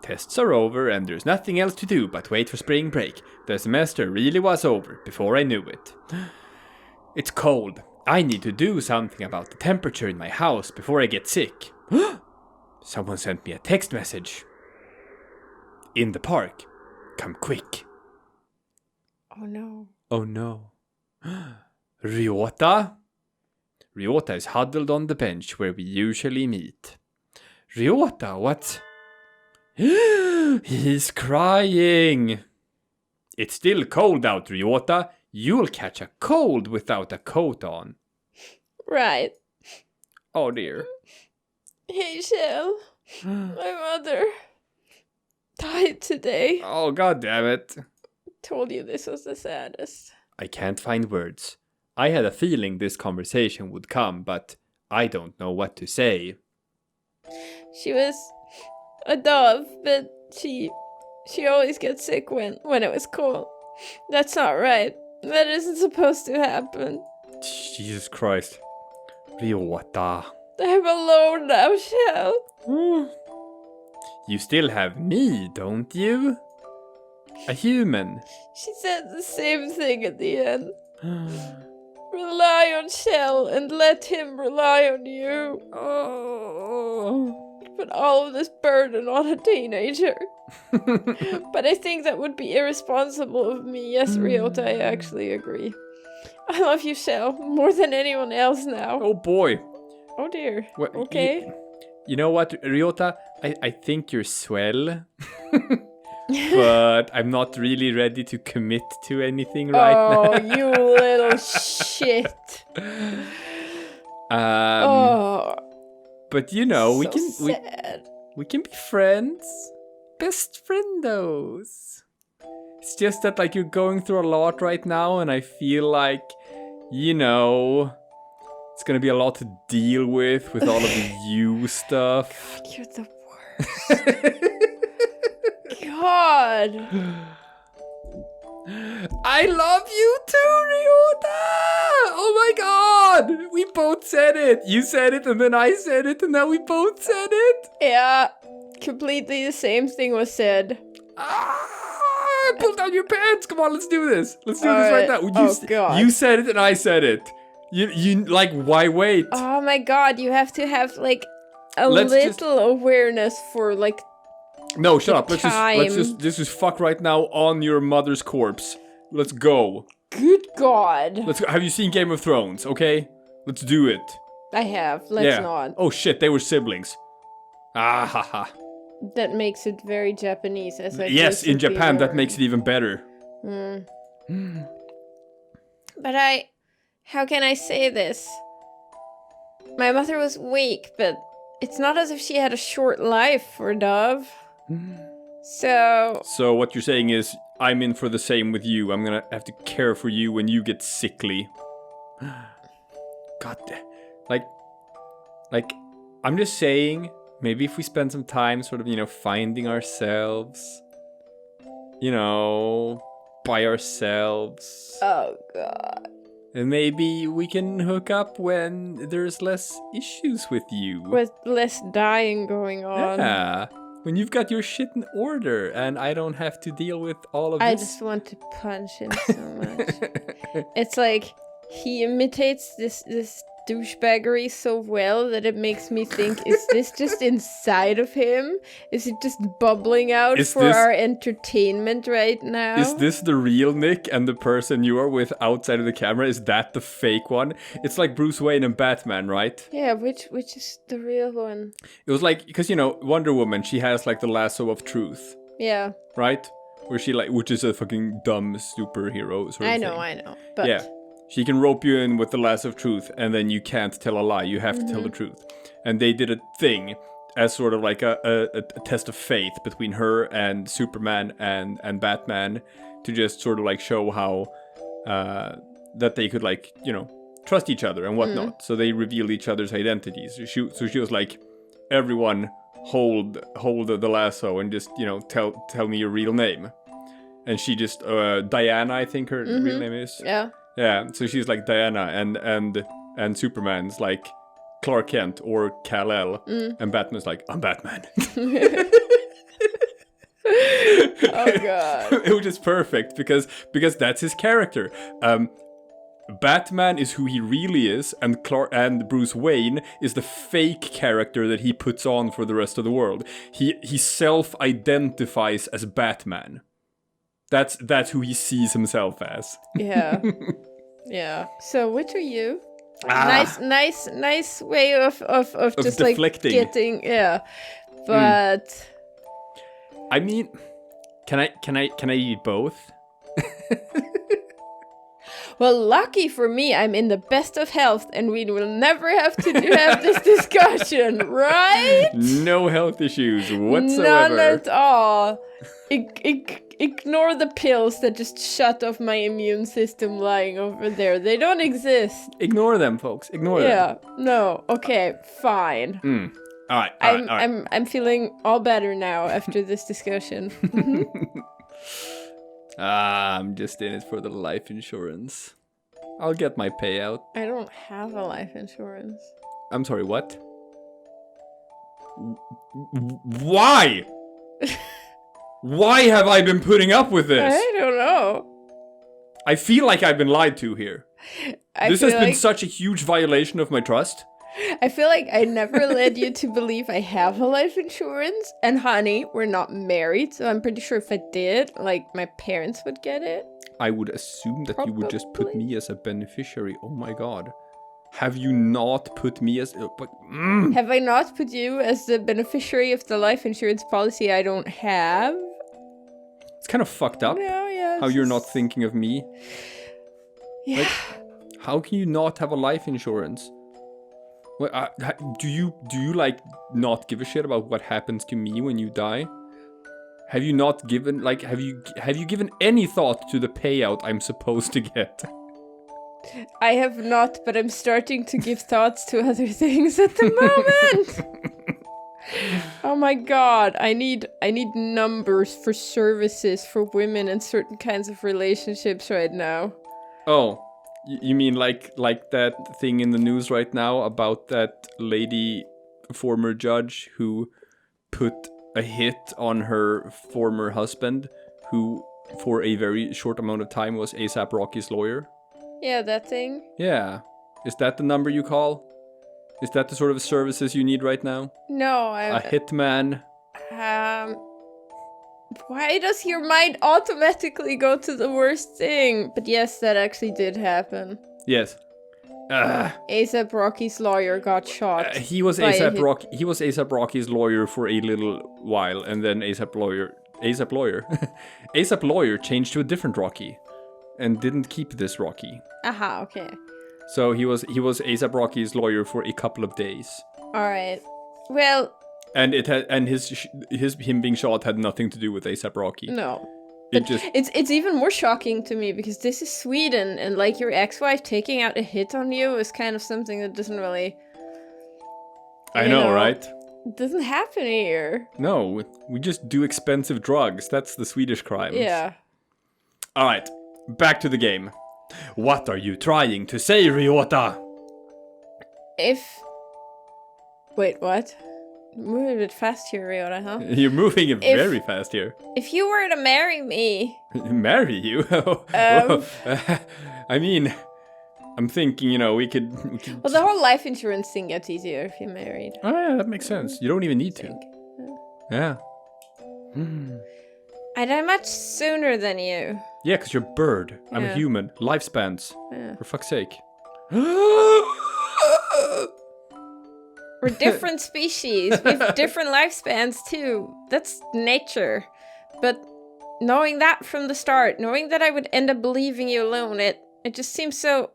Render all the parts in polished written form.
Tests are over and there's nothing else to do but wait for spring break. The semester really was over before I knew it. It's cold. I need to do something about the temperature in my house before I get sick. Someone sent me a text message. In the park. Come quick. Oh no. Oh no. Ryota? Ryota is huddled on the bench where we usually meet. Ryota, what? He's crying. It's still cold out, Ryota. You'll catch a cold without a coat on. Right. Oh dear. Hey, Shell. My mother died today. Oh, god damn it. Told you this was the saddest. I can't find words. I had a feeling this conversation would come, but I don't know what to say. She was a dove, but she always gets sick when it was cold. That's not right. That isn't supposed to happen. Jesus Christ. Ryota. I'm alone now, Shell. You still have me, don't you? A human. She said the same thing at the end. Rely on Shell and let him rely on you. Oh. Put all of this burden on a teenager. But I think that would be irresponsible of me. Yes, Ryota, I actually agree. I love you, Shell, more than anyone else now. Oh boy. Oh dear. What, okay. You know what, Ryota? I think you're swell. But I'm not really ready to commit to anything right now. Oh, you little shit. But you know, so sad. we can be friends. Best friendos. It's just that like you're going through a lot right now, and I feel like, you know, it's gonna be a lot to deal with all of the you stuff. God, you're the worst. God. I love you too, Ryota! Oh my god! We both said it! You said it and then I said it and now we both said it! Yeah, completely the same thing was said. Pull down your pants! Come on, let's do this! Let's do this right now. God. You said it and I said it. You like, why wait? Oh my god, you have to have like a little awareness for like. No, shut up. Let's just fuck right now on your mother's corpse. Let's go. Good God. Let's go. Have you seen Game of Thrones? Okay, let's do it. I have. Let's not. Oh shit, they were siblings. Ah ha ha. That makes it very Japanese. Yes, in Japan that makes it even better. But how can I say this? My mother was weak, but it's not as if she had a short life for Dove. So what you're saying is, I'm in for the same with you. I'm gonna have to care for you when you get sickly. God, like, I'm just saying, maybe if we spend some time sort of, you know, finding ourselves, you know, by ourselves. Oh God. And maybe we can hook up when there's less issues with you. With less dying going on. Yeah. When you've got your shit in order and I don't have to deal with all of this. I just want to punch him so much. It's like he imitates this douchebaggery so well that it makes me think, is this just inside of him? Is it just bubbling out our entertainment right now? Is this the real Nick and the person you are with outside of the camera? Is that the fake one? It's like Bruce Wayne and Batman, right? Yeah, which is the real one? It was like, because, you know, Wonder Woman, she has like the lasso of truth. Yeah. Right? Where she like, which is a fucking dumb superhero sort of thing. I know. But yeah. She can rope you in with the lasso of truth, and then you can't tell a lie. You have to tell the truth. And they did a thing as sort of like a test of faith between her and Superman and Batman to just sort of like show how that they could, like, you know, trust each other and whatnot. So they revealed each other's identities. So she was like, everyone hold the lasso and just, you know, tell me your real name. And she just Diana, I think her real name is. Yeah. Yeah, so she's like Diana, and Superman's like Clark Kent or Kal-El, and Batman's like, I'm Batman. Oh god. Which is perfect because that's his character. Batman is who he really is, and Bruce Wayne is the fake character that he puts on for the rest of the world. He self-identifies as Batman. That's who he sees himself as. Yeah. Yeah. So which are you? Nice way of just deflecting. like getting, yeah. But I mean, can I eat both? well, lucky for me, I'm in the best of health, and we will never have to have this discussion, right? No health issues whatsoever. None at all. Ignore the pills that just shut off my immune system lying over there. They don't exist. Ignore them, folks. Ignore them. Yeah. No. Okay. Fine. All right. I'm feeling all better now after this discussion. I'm just in it for the life insurance. I'll get my payout. I don't have a life insurance. I'm sorry, what? Why? Why have I been putting up with this? I don't know. I feel like I've been lied to here. This has been such a huge violation of my trust. I feel like I never led you to believe I have a life insurance. And honey, we're not married, so I'm pretty sure if I did, like, my parents would get it. I would assume that you would just put me as a beneficiary. Oh my god. Have you not put me as... Have I not put you as the beneficiary of the life insurance policy I don't have? It's kind of fucked up. Yeah. How you're not thinking of me. Yeah. Like, how can you not have a life insurance? Well, do you like not give a shit about what happens to me when you die? Have you not given have you given any thought to the payout I'm supposed to get? I have not, but I'm starting to give thoughts to other things at the moment. Oh my god, I need numbers for services for women in certain kinds of relationships right now. Oh. You mean like that thing in the news right now about that lady, former judge, who put a hit on her former husband, who for a very short amount of time was A$AP Rocky's lawyer? Yeah, that thing? Yeah. Is that the number you call? Is that the sort of services you need right now? No, A hitman? Why does your mind automatically go to the worst thing? But yes, that actually did happen. Yes. A$AP Rocky's lawyer got shot. He was A$AP Rocky's lawyer for a little while, and then A$AP lawyer changed to a different Rocky, and didn't keep this Rocky. Aha, okay. So he was A$AP Rocky's lawyer for a couple of days. All right. Well. And him being shot had nothing to do with A$AP Rocky. No. It's even more shocking to me because this is Sweden, and like your ex-wife taking out a hit on you is kind of something that doesn't really... I know, right? It doesn't happen here. No, we just do expensive drugs. That's the Swedish crimes. Yeah. Alright, back to the game. What are you trying to say, Ryota? Wait, what? Moving a bit fast here, Ryota, huh? You're moving very fast here. If you were to marry me... Marry you? I mean, I'm thinking, we could... Well, the whole life insurance thing gets easier if you're married. Oh, yeah, that makes sense. You don't even need to. Yeah. I die much sooner than you. Yeah, because you're a bird. I'm a human. Lifespans. Yeah. For fuck's sake. We're different species. We have different lifespans too. That's nature. But knowing that from the start, knowing that I would end up leaving you alone, it just seems so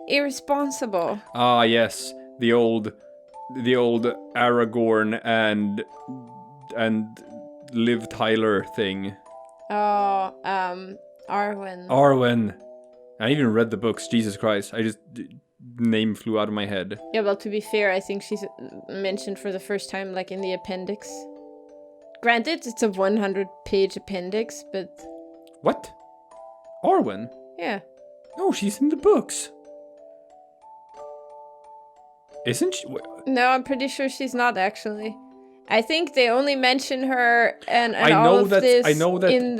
irresponsible. Ah, yes. The old Aragorn and Liv Tyler thing. Oh, Arwen. Arwen. I even read the books. Jesus Christ. Name flew out of my head. Yeah, well, to be fair, I think she's mentioned for the first time, like, in the appendix. Granted, it's a 100-page appendix, but... What? Arwen? Yeah. No, she's in the books. Isn't she? No, I'm pretty sure she's not, actually. I think they only mention her and I all know of that- this I know that- in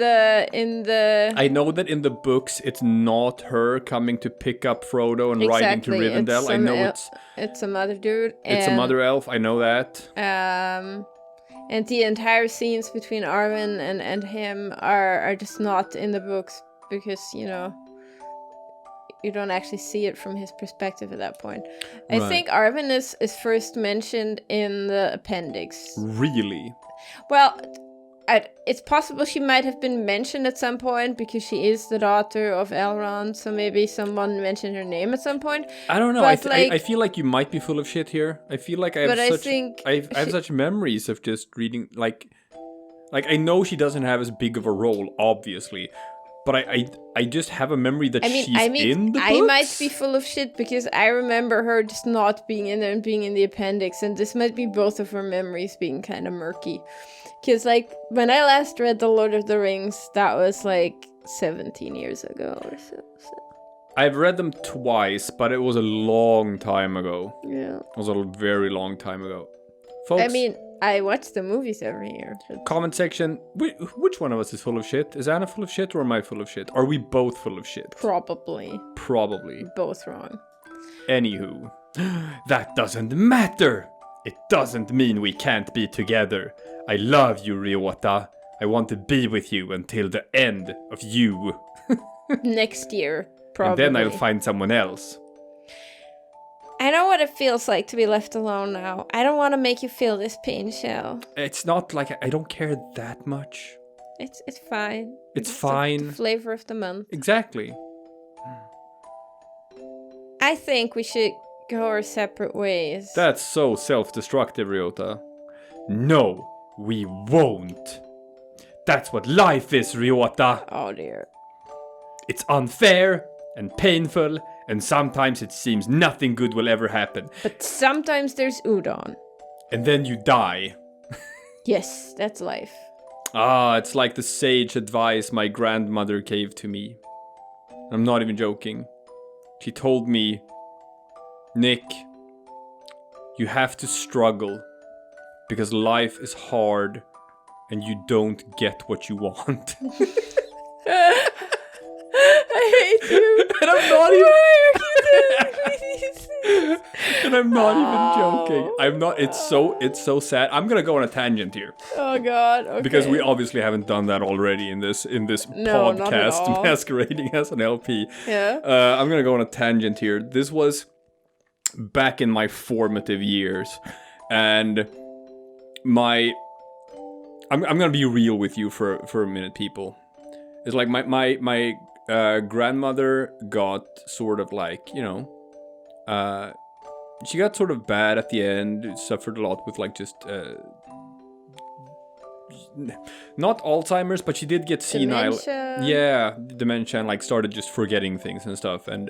the I know that in the books it's not her coming to pick up Frodo and riding to exactly. Rivendell. I know It's some other dude. it's a mother elf. I know that. And the entire scenes between Arwen and him are just not in the books because, you know, you don't actually see it from his perspective at that point. I Right. think Arwen is first mentioned in the appendix. Really? Well, it's possible she might have been mentioned at some point because she is the daughter of Elrond, so maybe someone mentioned her name at some point. I don't know. But, I feel like you might be full of shit here. I feel like I have But I such think I have such memories of just reading like I know she doesn't have as big of a role, obviously, but I just have a memory that she's in the books. I might be full of shit because I remember her just not being in there and being in the appendix, and this might be both of her memories being kind of murky. Because, like, when I last read The Lord of the Rings, that was, like, 17 years ago or so. I've read them twice, but it was a long time ago. Yeah. It was a very long time ago. Folks, I mean, I watch the movies every year. But comment section, which one of us is full of shit? Is Anna full of shit or am I full of shit? Are we both full of shit? probably. Probably. Both wrong. Anywho, that doesn't matter. It doesn't mean we can't be together. I love you, Ryota. I want to be with you until the end of you. Next year, probably. And then I'll find someone else. I know what it feels like to be left alone now. I don't want to make you feel this pain, Shell. It's not like I don't care that much. It's fine. It's just fine. The flavor of the month. Exactly. I think we should go our separate ways. That's so self-destructive, Ryota. No, we won't. That's what life is, Ryota. Oh dear. It's unfair and painful, and sometimes it seems nothing good will ever happen. But sometimes there's udon. And then you die. Yes, that's life. Ah, it's like the sage advice my grandmother gave to me. I'm not even joking. She told me, Nick, you have to struggle because life is hard and you don't get what you want. I hate you. And I'm not even... Why are you doing this? And I'm not even joking. I'm not. It's so sad. I'm gonna go on a tangent here Oh god. Okay. because we obviously haven't done that already in this No, not at podcast all. masquerading as an LP. Yeah. I'm gonna go on a tangent here. This was back in my formative years, and I'm gonna be real with you for a minute, people. It's like my grandmother got sort of like, you know, she got sort of bad at the end, suffered a lot with like just not Alzheimer's, but she did get senile. Dementia. Yeah, dementia, and like started just forgetting things and stuff, and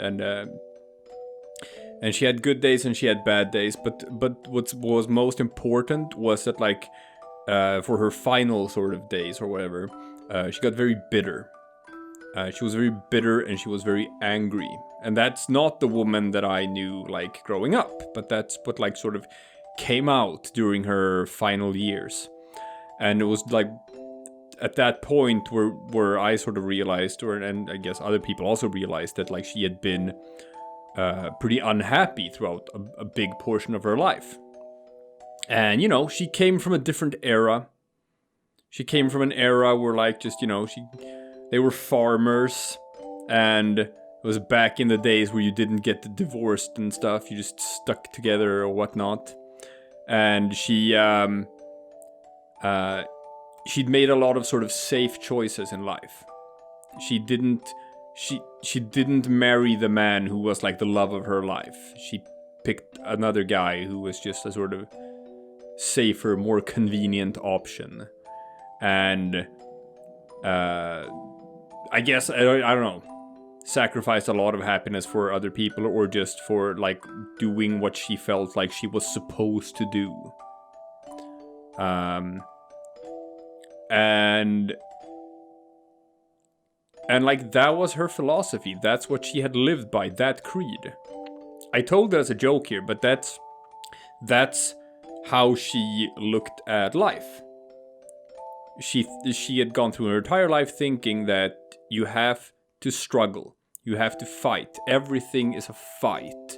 she had good days and she had bad days, but what was most important was that like for her final sort of days or whatever, she got very bitter. She was very bitter and she was very angry. And that's not the woman that I knew, like, growing up. But that's what, like, sort of came out during her final years. And it was, like, at that point where I sort of realized, and I guess other people also realized, that, like, she had been pretty unhappy throughout a big portion of her life. And, you know, she came from a different era. She came from an era where, like, just, you know, they were farmers, and it was back in the days where you didn't get divorced and stuff. You just stuck together or whatnot. And she'd made a lot of sort of safe choices in life. She didn't marry the man who was like the love of her life. She picked another guy who was just a sort of safer, more convenient option. And I guess, I don't know, sacrificed a lot of happiness for other people, or just for, like, doing what she felt like she was supposed to do. And like, that was her philosophy. That's what she had lived by, that creed. I told it as a joke here, but that's how she looked at life. She had gone through her entire life thinking that you have to struggle, you have to fight. Everything is a fight.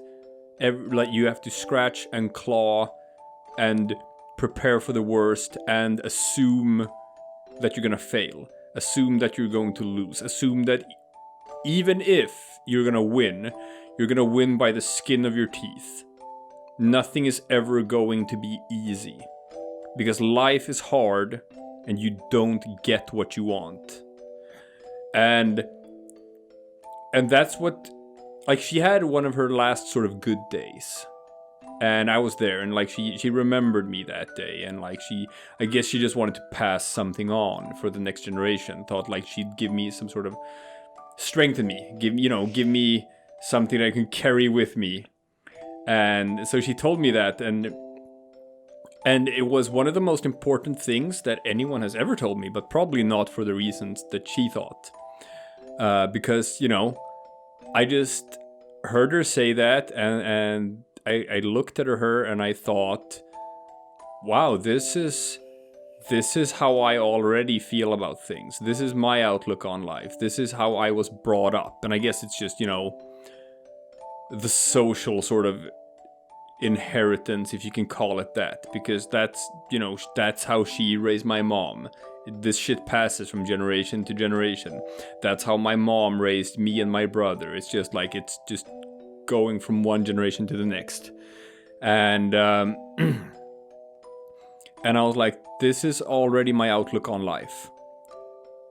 Like you have to scratch and claw and prepare for the worst and assume that you're gonna fail. Assume that you're going to lose. Assume that even if you're gonna win by the skin of your teeth. Nothing is ever going to be easy. Because life is hard and you don't get what you want. And that's what, like, she had one of her last sort of good days. And I was there, and like she remembered me that day, and like I guess she just wanted to pass something on for the next generation. Thought like she'd give me some sort of strengthen me, give me something I can carry with me. And so she told me that, and it was one of the most important things that anyone has ever told me, but probably not for the reasons that she thought. Because, I just heard her say that, and I looked at her and I thought, wow, this is how I already feel about things. This is my outlook on life. This is how I was brought up. And I guess it's just, the social sort of inheritance, if you can call it that. Because that's how she raised my mom. This shit passes from generation to generation. That's how my mom raised me and my brother. It's just like, it's just going from one generation to the next. And and I was like, this is already my outlook on life.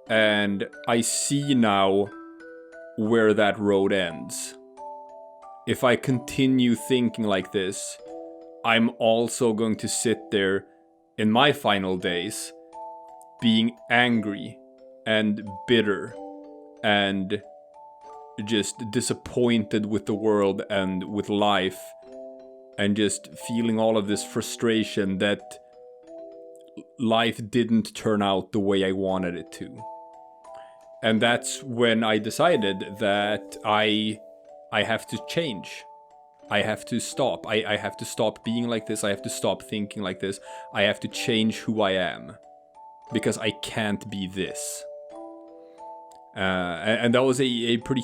And I see now where that road ends. If I continue thinking like this, I'm also going to sit there in my final days being angry and bitter and just disappointed with the world and with life, and just feeling all of this frustration that life didn't turn out the way I wanted it to. And that's when I decided that I have to change. I have to stop. I have to stop being like this. I have to stop thinking like this. I have to change who I am. Because I can't be this. And that was a pretty,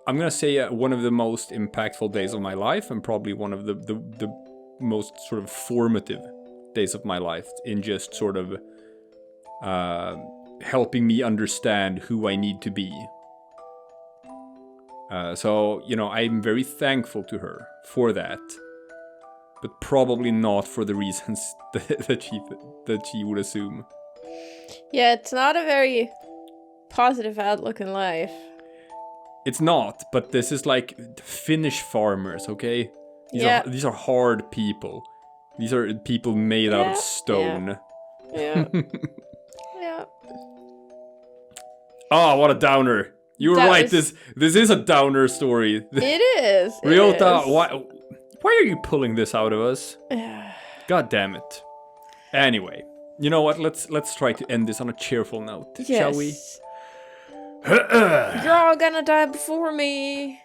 I'm gonna say one of the most impactful days of my life, and probably one of the most sort of formative days of my life, in just sort of helping me understand who I need to be. So, I'm very thankful to her for that, but probably not for the reasons that she would assume. Yeah, it's not a very positive outlook in life. It's not, but this is like Finnish farmers, okay? These are hard people. These are people made out of stone. Yeah. Yeah. Oh, what a downer. You were right, this is a downer story. It is. Ryota, why are you pulling this out of us? God damn it. Anyway, you know what? Let's try to end this on a cheerful note, shall we? You're all gonna die before me.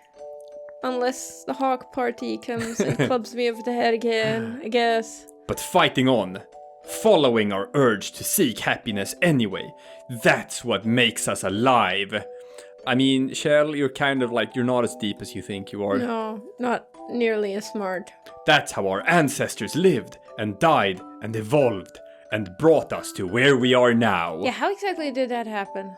Unless the Hawk Party comes and clubs me over the head again, I guess. But fighting on, following our urge to seek happiness anyway, that's what makes us alive. I mean, Shell, you're kind of like, you're not as deep as you think you are. No, not nearly as smart. That's how our ancestors lived and died and evolved and brought us to where we are now. Yeah, how exactly did that happen?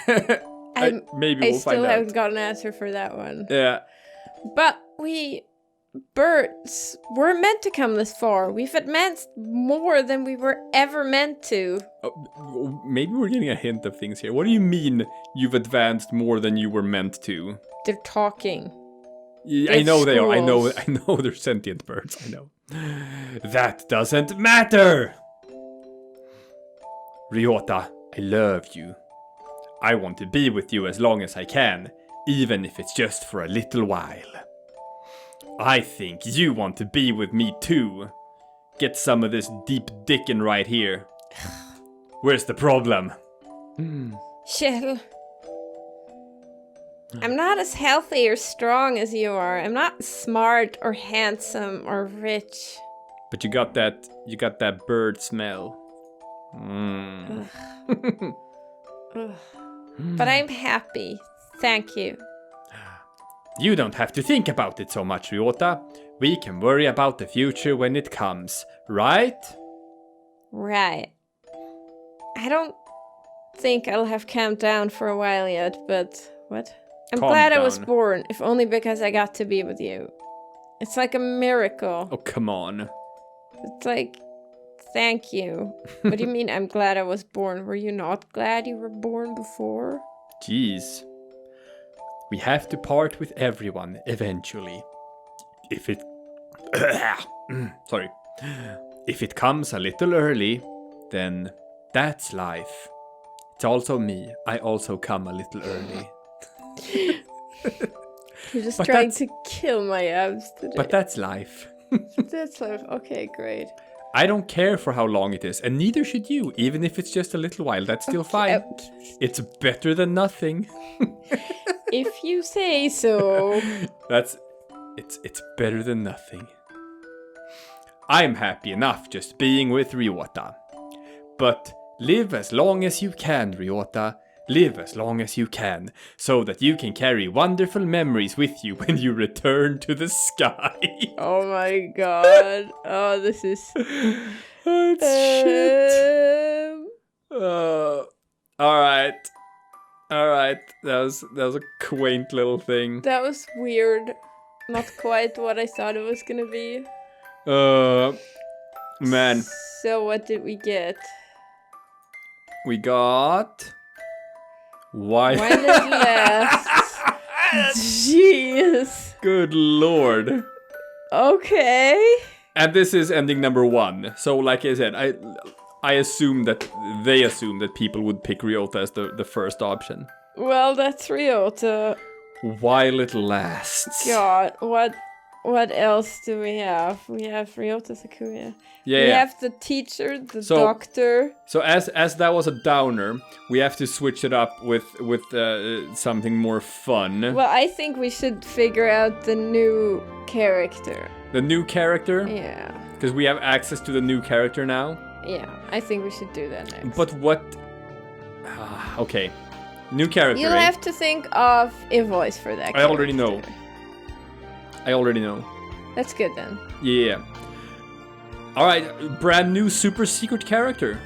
Maybe we'll find out. I still haven't got an answer for that one. Yeah. But we birds were meant to come this far. We've advanced more than we were ever meant to. Maybe we're getting a hint of things here. What do you mean you've advanced more than you were meant to? They're talking. I know they are. I know they're sentient birds. I know. That doesn't matter! Ryota, I love you. I want to be with you as long as I can, even if it's just for a little while. I think you want to be with me too. Get some of this deep dickin' right here. Where's the problem? Shell. I'm not as healthy or strong as you are. I'm not smart or handsome or rich. But you got that bird smell. But I'm happy. Thank you. You don't have to think about it so much, Ryota. We can worry about the future when it comes, right? Right. I don't think I'll have calmed down for a while yet, but what? I'm glad I was born, if only because I got to be with you. It's like a miracle. Oh, come on. It's like, thank you. What do you mean I'm glad I was born? Were you not glad you were born before? Jeez. We have to part with everyone eventually. If it... Sorry. If it comes a little early, then that's life. It's also me. I also come a little early. You're just trying to kill my abs today. But that's life. That's life. Okay, great. I don't care for how long it is, and neither should you, even if it's just a little while. That's still fine. It's better than nothing. If you say so. It's better than nothing. I'm happy enough just being with Ryota. But live as long as you can, Ryota. Live as long as you can, so that you can carry wonderful memories with you when you return to the sky. Oh my god. Oh, this is... Oh, it's shit. Alright. That was a quaint little thing. That was weird. Not quite what I thought it was gonna be. Man. So what did we get? We got... Why? When it lasts. Jeez. Good lord. Okay. And this is ending number 1. So like I said, I assume that they assume that people would pick Ryota as the first option. Well, that's Ryota. While it lasts. God, what else do we have? We have Ryota Sakuya. Yeah, we have the teacher, the doctor. So as that was a downer, we have to switch it up with something more fun. Well, I think we should figure out the new character. The new character? Yeah. Because we have access to the new character now? Yeah, I think we should do that next. But what... okay. New character. You'll have to think of a voice for that character. I already know. That's good then. Yeah. Alright, brand new super secret character.